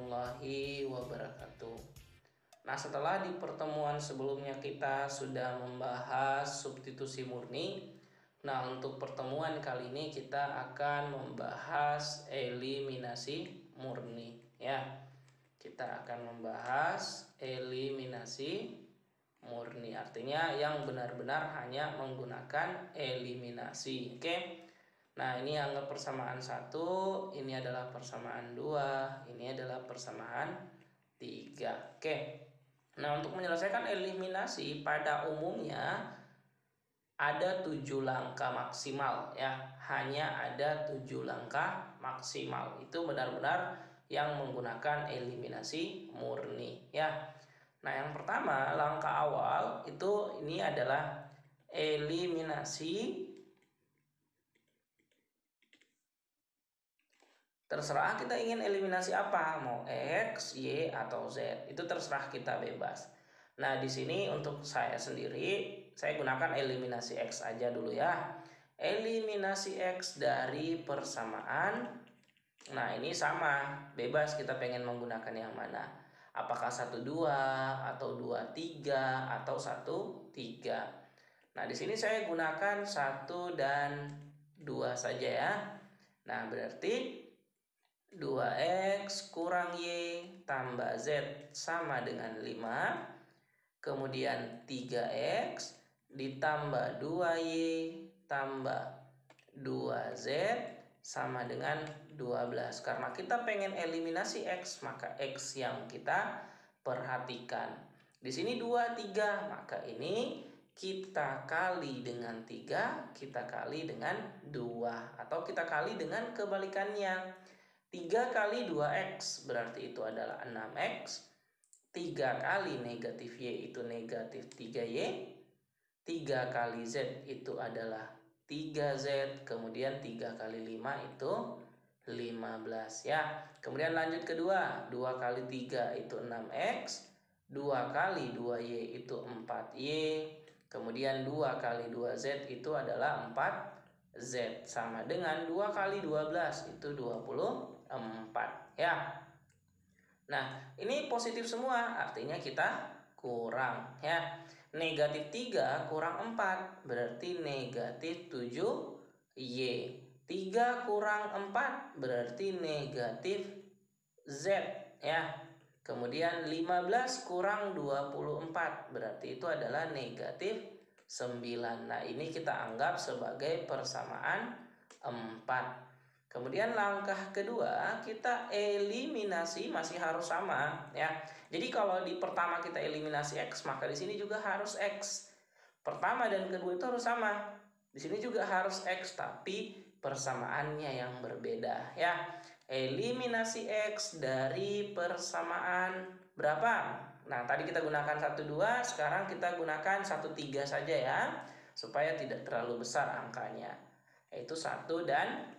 warahmatullahi wabarakatuh. Nah, setelah di pertemuan sebelumnya kita sudah membahas substitusi murni. Nah, untuk pertemuan kali ini kita akan membahas eliminasi murni ya. Kita akan membahas eliminasi murni, artinya yang benar-benar hanya menggunakan eliminasi. Oke. Nah, ini anggap persamaan 1, ini adalah persamaan 2, ini adalah persamaan 3. Oke. Nah, untuk menyelesaikan eliminasi pada umumnya ada 7 langkah maksimal ya. Hanya ada 7 langkah maksimal. Itu benar-benar yang menggunakan eliminasi murni ya. Nah, yang pertama, langkah awal itu ini adalah eliminasi. Terserah kita ingin eliminasi apa, mau X, Y, atau Z. Itu terserah kita, bebas. Nah, di sini untuk saya sendiri, saya gunakan eliminasi X aja dulu ya. Eliminasi X dari persamaan. Nah, ini sama, bebas kita pengen menggunakan yang mana. Apakah 1, 2, atau 2, 3, atau 1, 3. Nah, di sini saya gunakan 1 dan 2 saja ya. Nah, berarti 2X kurang Y tambah Z sama dengan 5. Kemudian 3X ditambah 2Y tambah 2Z sama dengan 12. Karena kita pengen eliminasi X, maka X yang kita perhatikan. Di sini 2, 3, maka ini kita kali dengan 3, kita kali dengan 2. Atau kita kali dengan kebalikannya. 3 kali 2X berarti itu adalah 6X. 3 kali negatif Y itu negatif 3Y. 3 kali Z itu adalah 3Z. Kemudian 3 kali 5 itu 15 ya. Kemudian lanjut kedua. 2 kali 3 itu 6X. 2 kali 2Y itu 4Y. Kemudian 2 kali 2Z itu adalah 4Z. Sama dengan 2 kali 12 itu 24 ya. Nah, ini positif semua, artinya kita kurang ya. Negatif 3 kurang 4 berarti negatif 7Y. 3 kurang 4 berarti negatif Z ya. Kemudian 15 kurang 24 berarti itu adalah negatif 9. Nah, ini kita anggap sebagai persamaan 4. Kemudian langkah kedua, kita eliminasi masih harus sama ya. Jadi kalau di pertama kita eliminasi X, maka di sini juga harus X. Pertama dan kedua itu harus sama. Di sini juga harus X, tapi persamaannya yang berbeda ya. Eliminasi X dari persamaan berapa? Nah, tadi kita gunakan 1, 2, sekarang kita gunakan 1, 3 saja ya. Supaya tidak terlalu besar angkanya. Yaitu 1 dan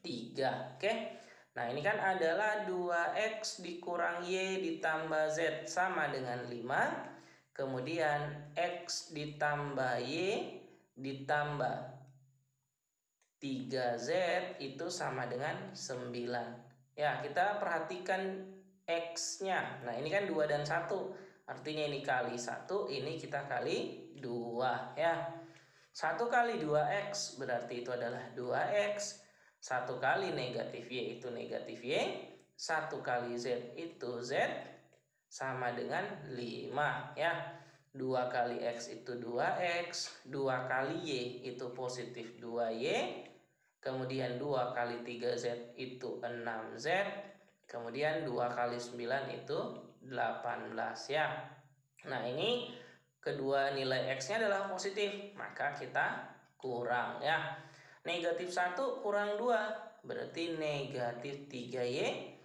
3. Oke. Nah, ini kan adalah 2X dikurang Y ditambah Z sama dengan 5. Kemudian X ditambah Y ditambah 3Z itu sama dengan 9. Ya, kita perhatikan X-nya. Nah, ini kan 2 dan 1. Artinya ini kali 1, ini kita kali 2 ya. 1 kali 2X berarti itu adalah 2X. 1 kali negatif Y itu negatif Y. 1 kali Z itu Z sama dengan 5 ya. 2 kali X itu 2X. 2 kali Y itu positif 2Y. Kemudian 2 kali 3Z itu 6Z. Kemudian 2 kali 9 itu 18 ya. Nah, ini kedua nilai X-nya adalah positif, maka kita kurang ya. Negatif 1 kurang 2 berarti negatif 3Y.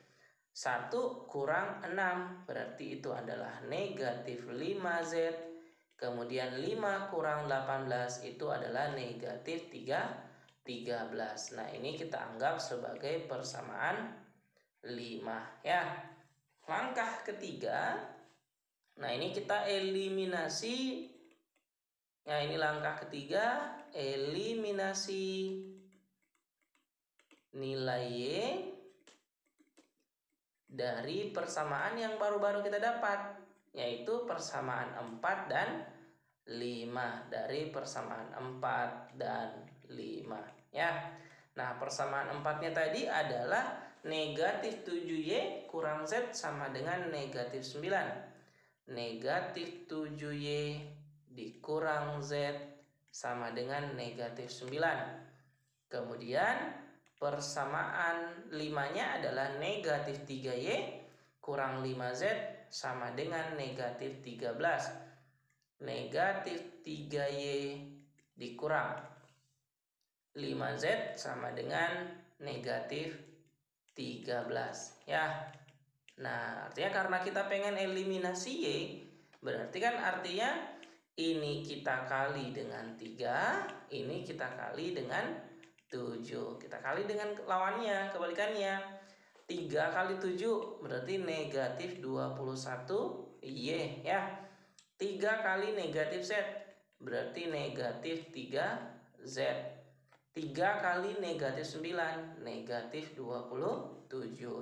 1 kurang 6 berarti itu adalah negatif 5Z. Kemudian 5 kurang 18 itu adalah negatif 13. Nah, ini kita anggap sebagai persamaan 5 ya. Langkah ketiga, nah ini kita eliminasi. Nah, ini langkah ketiga, eliminasi nilai Y dari persamaan yang baru-baru kita dapat, yaitu persamaan 4 dan 5. Dari persamaan 4 dan 5 ya. Nah, persamaan 4-nya tadi adalah negatif 7Y kurang Z sama dengan negatif 9. Negatif 7Y dikurang Z sama dengan negatif 9. Kemudian persamaan 5-nya adalah negatif 3Y kurang 5Z sama dengan negatif 13. Negatif 3Y dikurang 5Z sama dengan negatif 13 ya. Nah, artinya karena kita pengen eliminasi Y, berarti kan artinya ini kita kali dengan 3, ini kita kali dengan 7. Kita kali dengan lawannya, kebalikannya. 3 kali 7 berarti negatif 21Y ya. 3 kali negatif Z berarti negatif 3Z. 3 kali negatif 9 negatif 27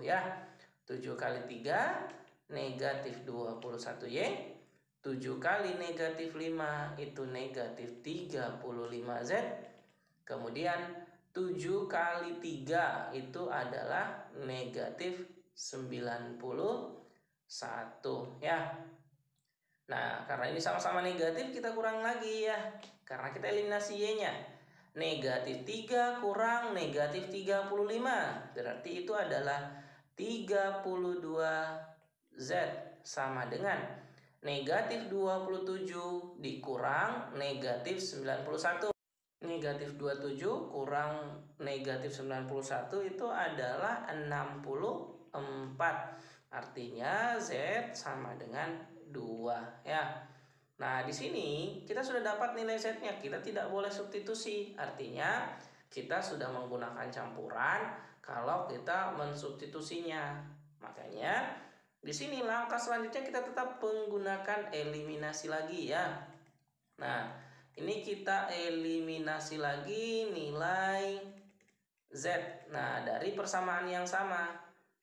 ya. 7 kali 3 negatif 21Y. 7 kali negatif 5 itu negatif 35Z. Kemudian 7 kali 3 itu adalah negatif 91 ya. Nah, karena ini sama-sama negatif, kita kurang lagi ya. Karena kita eliminasi Y-nya. Negatif 3 kurang negatif 35. Berarti itu adalah 32Z sama dengan negatif 27 dikurang negatif 91. Negatif 27 kurang negatif 91 itu adalah 64. Artinya Z sama dengan 2 ya. Nah, di sini kita sudah dapat nilai Z-nya. Kita tidak boleh substitusi. Artinya kita sudah menggunakan campuran kalau kita mensubstitusinya. Makanya di sini langkah selanjutnya kita tetap menggunakan eliminasi lagi ya. Nah, ini kita eliminasi lagi nilai Z. Nah, dari persamaan yang sama.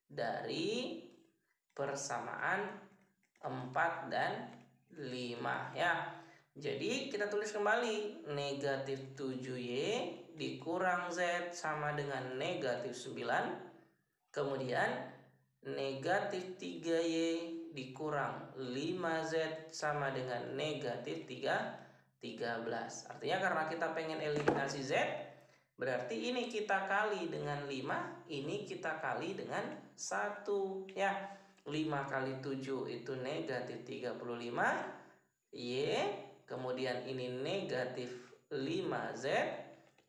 Dari persamaan 4 dan 5 ya. Jadi kita tulis kembali negatif 7Y dikurang Z sama dengan negatif 9. Kemudian negatif 3Y dikurang 5Z sama dengan negatif 13. Artinya karena kita pengen eliminasi Z, berarti ini kita kali dengan 5, ini kita kali dengan 1 ya. 5 kali 7 itu negatif 35 Y, kemudian ini negatif 5Z,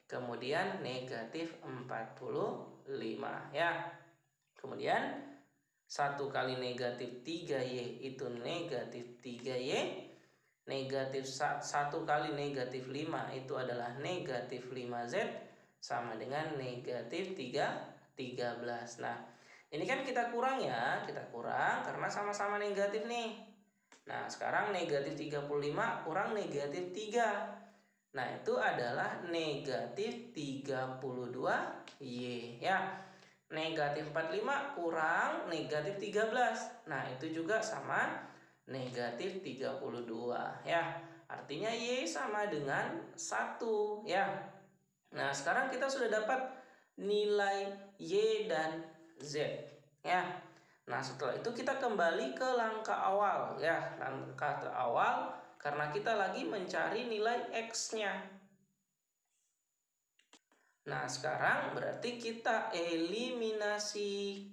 kemudian negatif 45 ya. Kemudian 1 kali negatif 3Y itu negatif 3Y. Negatif 1 kali negatif 5 itu adalah negatif 5Z sama dengan negatif 13. Nah, ini kan kita kurang ya, kita kurang karena sama-sama negatif nih. Nah, sekarang negatif 35 kurang negatif 3. Nah, itu adalah negatif 32Y ya. Negatif 45 kurang negatif 13. Nah, itu juga sama negatif 32 ya. Artinya Y sama dengan 1 ya. Nah, sekarang kita sudah dapat nilai Y dan Z ya. Nah, setelah itu kita kembali ke langkah awal ya. Langkah awal karena kita lagi mencari nilai X-nya. Nah, sekarang berarti kita eliminasi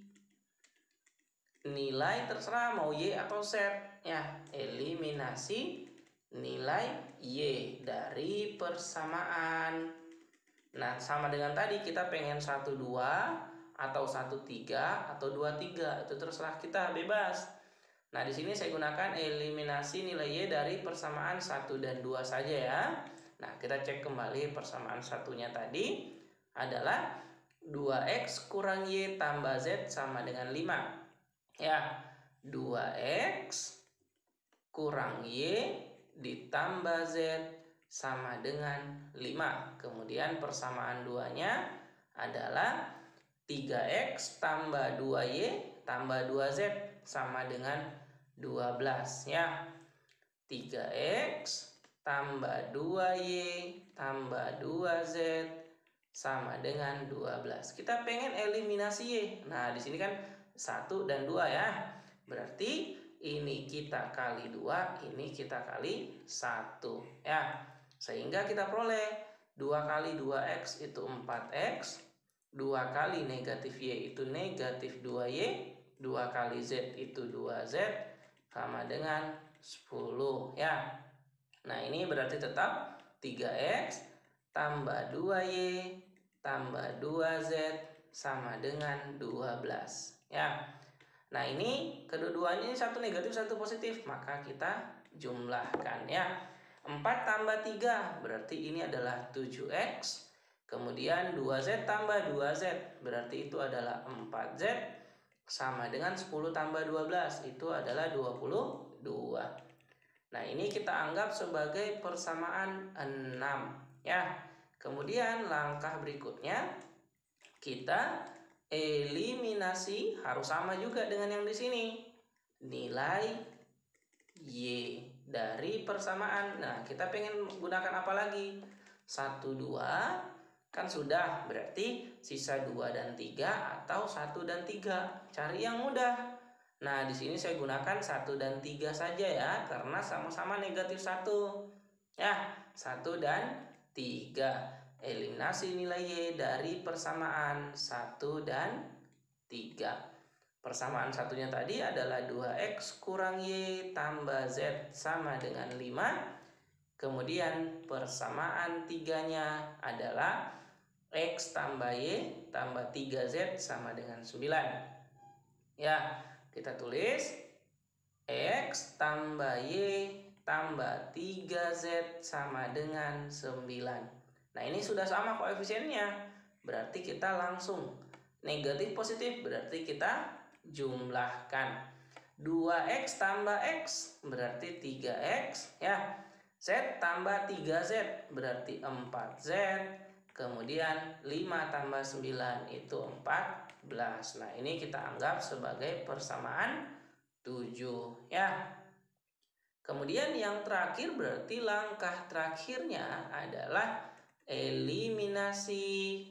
nilai terserah mau Y atau Z ya. Eliminasi nilai Y dari persamaan. Nah, sama dengan tadi kita pengen 1, 2 atau 1, 3 atau 2, 3. Itu terserah kita, bebas. Nah, di sini saya gunakan eliminasi nilai Y dari persamaan 1 dan 2 saja ya. Nah, kita cek kembali persamaan satunya tadi adalah 2X kurang Y tambah Z sama dengan 5. Ya, 2X kurang Y ditambah Z sama dengan 5. Kemudian persamaan 2-nya adalah 3X tambah 2Y tambah 2Z sama dengan 12 ya. 3X tambah 2Y tambah 2Z sama dengan 12. Kita pengen eliminasi Y. Nah, di sini kan 1 dan 2 ya. Berarti ini kita kali 2, ini kita kali 1 ya. Sehingga kita peroleh 2 kali 2X itu 4X, 2 kali negatif Y itu negatif 2Y, 2 kali Z itu 2Z sama dengan 10 ya. Nah, ini berarti tetap 3X tambah 2Y tambah 2Z sama dengan 12 ya. Nah, ini kedua-duanya satu negatif satu positif, maka kita jumlahkan ya. 4 tambah 3 berarti ini adalah 7X. Kemudian 2Z tambah 2Z berarti itu adalah 4Z sama dengan 10 tambah 12 itu adalah 22. Nah, ini kita anggap sebagai persamaan 6 ya. Kemudian langkah berikutnya kita eliminasi, harus sama juga dengan yang di sini. Nilai Y dari persamaan. Nah, kita pengen gunakan apa lagi? 1, 2 kan sudah, berarti sisa 2 dan 3 atau 1 dan 3. Cari yang mudah. Nah, di sini saya gunakan 1 dan 3 saja ya, karena sama-sama negatif 1. Ya, 1 dan 3. Eliminasi nilai Y dari persamaan 1 dan 3. Persamaan satunya tadi adalah 2X kurang Y tambah Z sama dengan 5. Kemudian persamaan 3-nya adalah X tambah Y tambah 3Z sama dengan 9. Ya, kita tulis X tambah Y tambah 3Z sama dengan 9. Nah, ini sudah sama koefisiennya. Berarti kita langsung negatif positif, berarti kita jumlahkan. 2X tambah X berarti 3X ya. Z tambah 3Z berarti 4Z. Kemudian 5 tambah 9 itu 14. Nah, ini kita anggap sebagai persamaan 7 ya. Kemudian yang terakhir berarti langkah terakhirnya adalah eliminasi.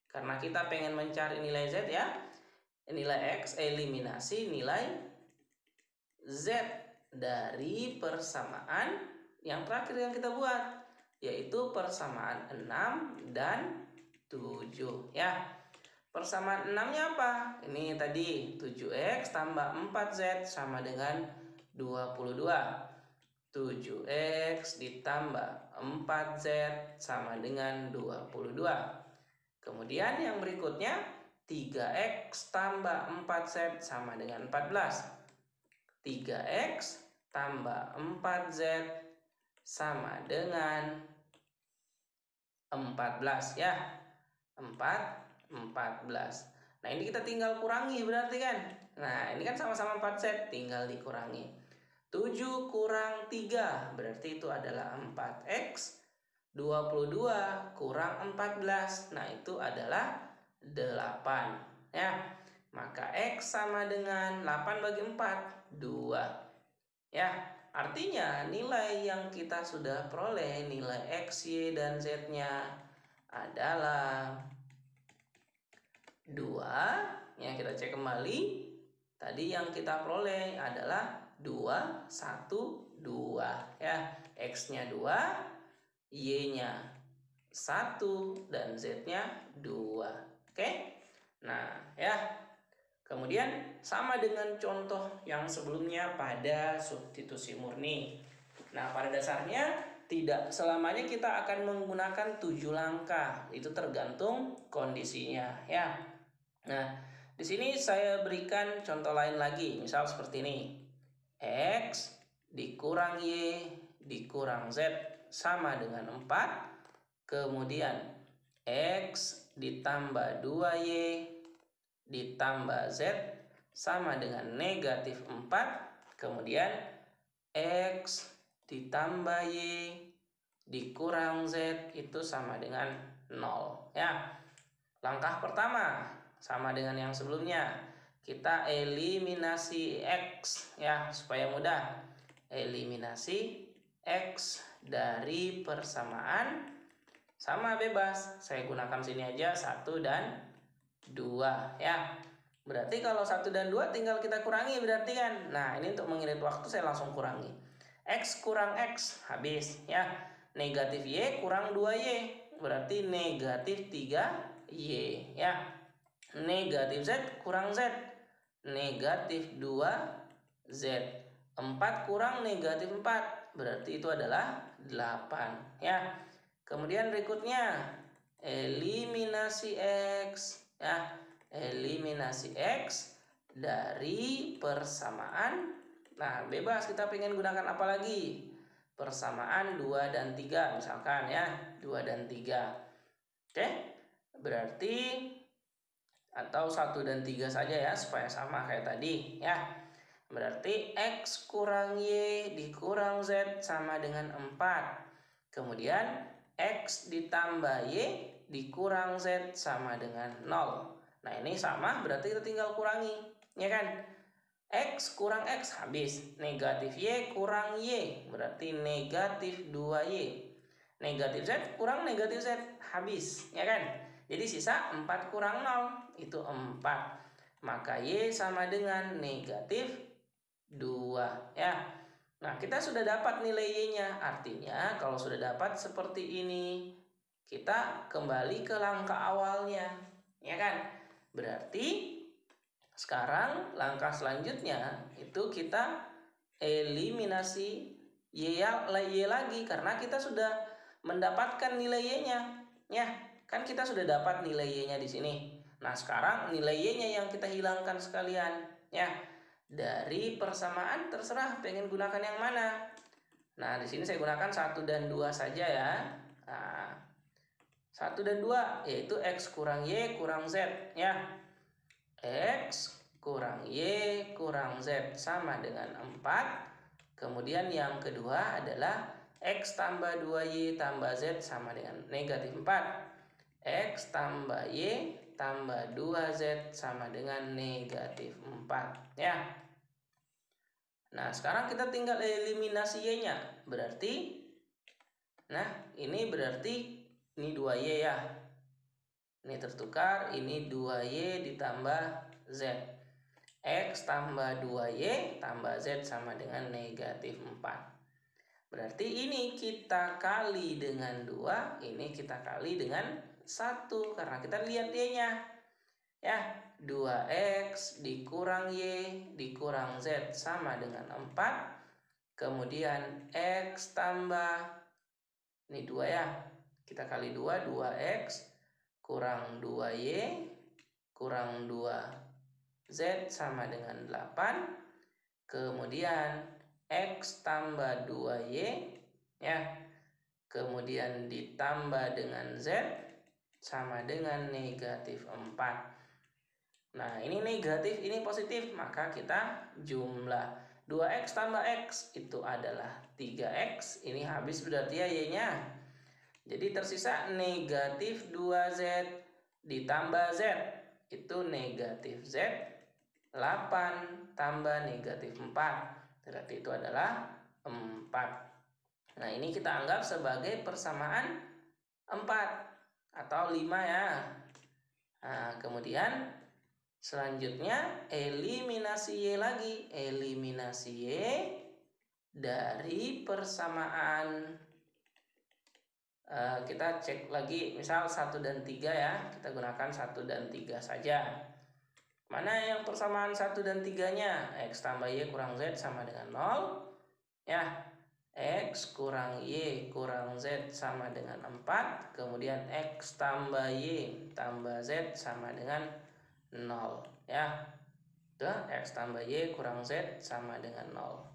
Karena kita pengen mencari nilai Z ya. Nilai X eliminasi nilai Z dari persamaan yang terakhir yang kita buat, yaitu persamaan 6 dan 7 ya. Persamaan 6-nya apa? Ini tadi 7X tambah 4Z sama dengan 22. 7X ditambah 4Z sama dengan 22. Kemudian yang berikutnya 3X tambah 4Z sama dengan 14. 3X tambah 4Z sama dengan 14 ya. 14. Nah, ini kita tinggal kurangi berarti kan. Nah, ini kan sama-sama 4Z, tinggal dikurangi. 7 kurang 3 berarti itu adalah 4X. 22 kurang 14. Nah, itu adalah 8 ya. Maka X sama dengan 8 bagi 4, 2 ya. Artinya nilai yang kita sudah peroleh, nilai X, Y, dan Z-nya adalah 2. Yang kita cek kembali, tadi yang kita peroleh adalah 2, 1, 2 ya. X-nya 2, Y-nya 1, dan Z-nya 2. Oke. Nah, ya. Kemudian sama dengan contoh yang sebelumnya pada substitusi murni. Nah, pada dasarnya tidak selamanya kita akan menggunakan 7 langkah. Itu tergantung kondisinya ya. Nah, di sini saya berikan contoh lain lagi. Misal seperti ini. X dikurang Y dikurang Z sama dengan 4. Kemudian X ditambah 2Y ditambah Z sama dengan negatif 4. Kemudian X ditambah Y dikurang Z itu sama dengan 0 ya. Langkah pertama sama dengan yang sebelumnya. kita eliminasi X ya, supaya mudah. Eliminasi X dari persamaan sama bebas. Saya gunakan sini aja 1 dan 2 ya. Berarti kalau 1 dan 2 tinggal kita kurangi berarti kan. Nah, ini untuk mengirit waktu saya langsung kurangi. X kurang X habis ya. Negatif Y kurang 2Y berarti negatif 3Y ya. Negatif Z kurang Z, negatif 2Z. 4 kurang negatif 4 berarti itu adalah 8 ya. Kemudian berikutnya eliminasi X ya. Eliminasi X dari persamaan. Nah, bebas kita pengen gunakan apa lagi? Persamaan 2 dan 3 misalkan ya. 2 dan 3. Oke. Berarti atau 1 dan 3 saja ya, supaya sama kayak tadi ya. Berarti X kurang Y dikurang Z sama dengan 4. Kemudian X ditambah Y dikurang Z sama dengan 0. Nah, ini sama berarti kita tinggal kurangi ya kan. X kurang X habis. Negatif Y kurang Y berarti negatif 2Y. Negatif Z kurang negatif Z habis ya kan. Jadi sisa 4 kurang 0 itu 4. Maka Y sama dengan negatif 2 ya. Nah, kita sudah dapat nilai Y-nya. Artinya kalau sudah dapat seperti ini, kita kembali ke langkah awalnya ya kan. Berarti sekarang langkah selanjutnya itu kita eliminasi Y lagi karena kita sudah mendapatkan nilai Y-nya ya. Kan kita sudah dapat nilai Y-nya di sini. Nah, sekarang nilai Y-nya yang kita hilangkan sekalian ya. Dari persamaan terserah pengen gunakan yang mana. Nah, di sini saya gunakan 1 dan 2 saja ya. Nah, 1 dan 2 yaitu X kurang Y kurang Z ya. X kurang Y kurang Z sama dengan 4. Kemudian yang kedua adalah X tambah 2Y tambah Z sama dengan negatif 4. X tambah Y tambah 2Z sama dengan negatif 4 ya. Nah, sekarang kita tinggal eliminasi Y-nya. Berarti nah, ini berarti ini 2Y ya. Ini tertukar, ini 2Y ditambah Z. X tambah 2Y tambah Z sama dengan negatif 4. Berarti ini kita kali dengan 2, ini kita kali dengan 1. Karena kita lihat Y-nya. Ya, 2X dikurang Y dikurang Z sama dengan 4. Kemudian X tambah, ini 2 ya. Kita kali 2, 2X kurang 2Y kurang 2Z sama dengan 8. Kemudian X tambah 2Y ya. Kemudian ditambah dengan Z sama dengan negatif 4. Nah, ini negatif, ini positif, maka kita jumlah 2X tambah X itu adalah 3X. Ini habis berarti ya Y-nya. Jadi tersisa negatif 2Z ditambah Z. Itu negatif Z 8 tambah negatif 4. Berarti itu adalah 4. Nah, ini kita anggap sebagai persamaan 4 atau 5 ya. Nah, kemudian selanjutnya eliminasi Y lagi. Eliminasi Y dari persamaan. Kita cek lagi misal 1 dan 3 ya. Kita gunakan 1 dan 3 saja. Mana yang persamaan 1 dan 3-nya? X tambah Y kurang Z sama dengan 0 ya. X kurang Y kurang Z sama dengan 4. Kemudian X tambah Y tambah Z sama dengan 0 ya. Tuh, X tambah Y kurang Z sama dengan 0.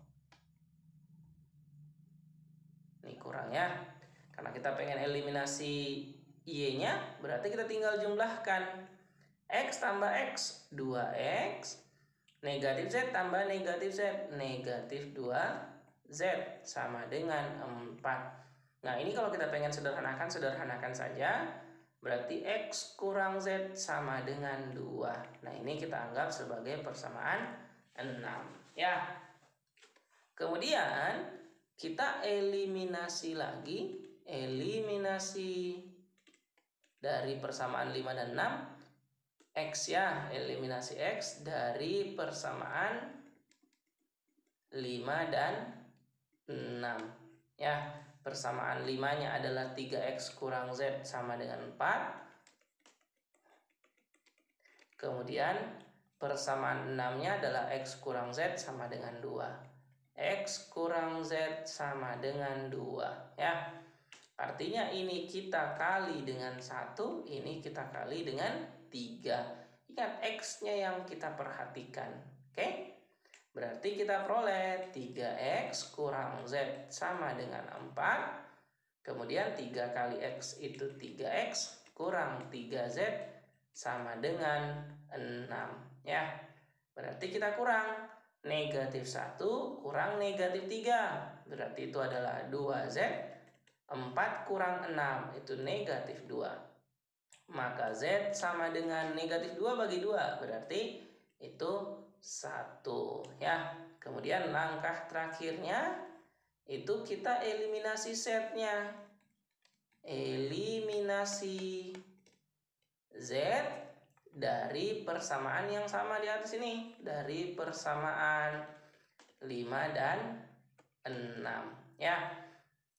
Ini kurang ya. Karena kita pengen eliminasi Y-nya, berarti kita tinggal jumlahkan. X tambah X, 2X. Negatif Z tambah negatif Z, negatif 2Z sama dengan 4. Nah, ini kalau kita pengen sederhanakan saja. Berarti X kurang Z sama dengan 2. Nah, ini kita anggap sebagai persamaan 6. Ya. Kemudian kita eliminasi lagi. Eliminasi dari persamaan 5 dan 6. X ya. Eliminasi X dari persamaan 5 dan 6. Ya. Persamaan 5-nya adalah 3X kurang Z sama dengan 4. Kemudian persamaan 6-nya adalah X kurang Z sama dengan 2. X kurang Z sama dengan 2. Ya. Artinya ini kita kali dengan 1, ini kita kali dengan 3. Ingat X-nya yang kita perhatikan. Oke? Berarti kita peroleh 3X kurang Z sama dengan 4. Kemudian 3 kali X itu 3X kurang 3Z sama dengan 6. Ya. Berarti kita kurang negatif 1 kurang negatif 3. Berarti itu adalah 2Z. 4 kurang 6 itu negatif 2. Maka Z sama dengan negatif 2 bagi 2. Berarti itu 1. Ya. Kemudian langkah terakhirnya itu kita eliminasi Z-nya. Eliminasi Z dari persamaan yang sama di atas ini. Dari persamaan 5 dan 6. Ya.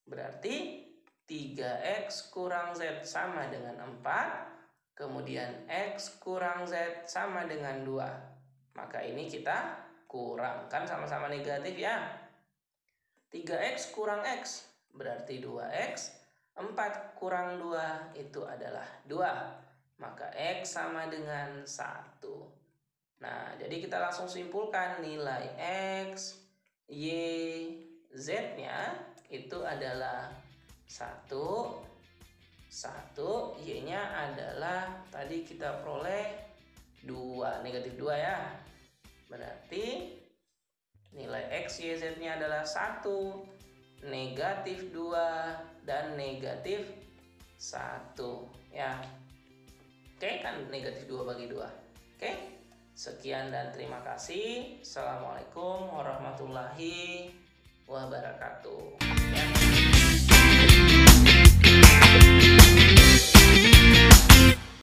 Berarti 3X kurang Z sama dengan 4. Kemudian X kurang Z sama dengan 2. Maka ini kita kurang. Kan sama-sama negatif ya. 3X kurang X berarti 2X. 4 kurang 2 itu adalah 2. Maka X sama dengan 1. Nah, jadi kita langsung simpulkan nilai X, Y, Z-nya itu adalah 1. Y-nya adalah tadi kita peroleh 2, negatif 2 ya. Berarti nilai X, Y, Z-nya adalah 1, negatif 2, dan negatif 1. Ya. Oke, kan negatif 2 bagi 2. Oke. Sekian dan terima kasih. Assalamualaikum warahmatullahi wabarakatuh. Ya.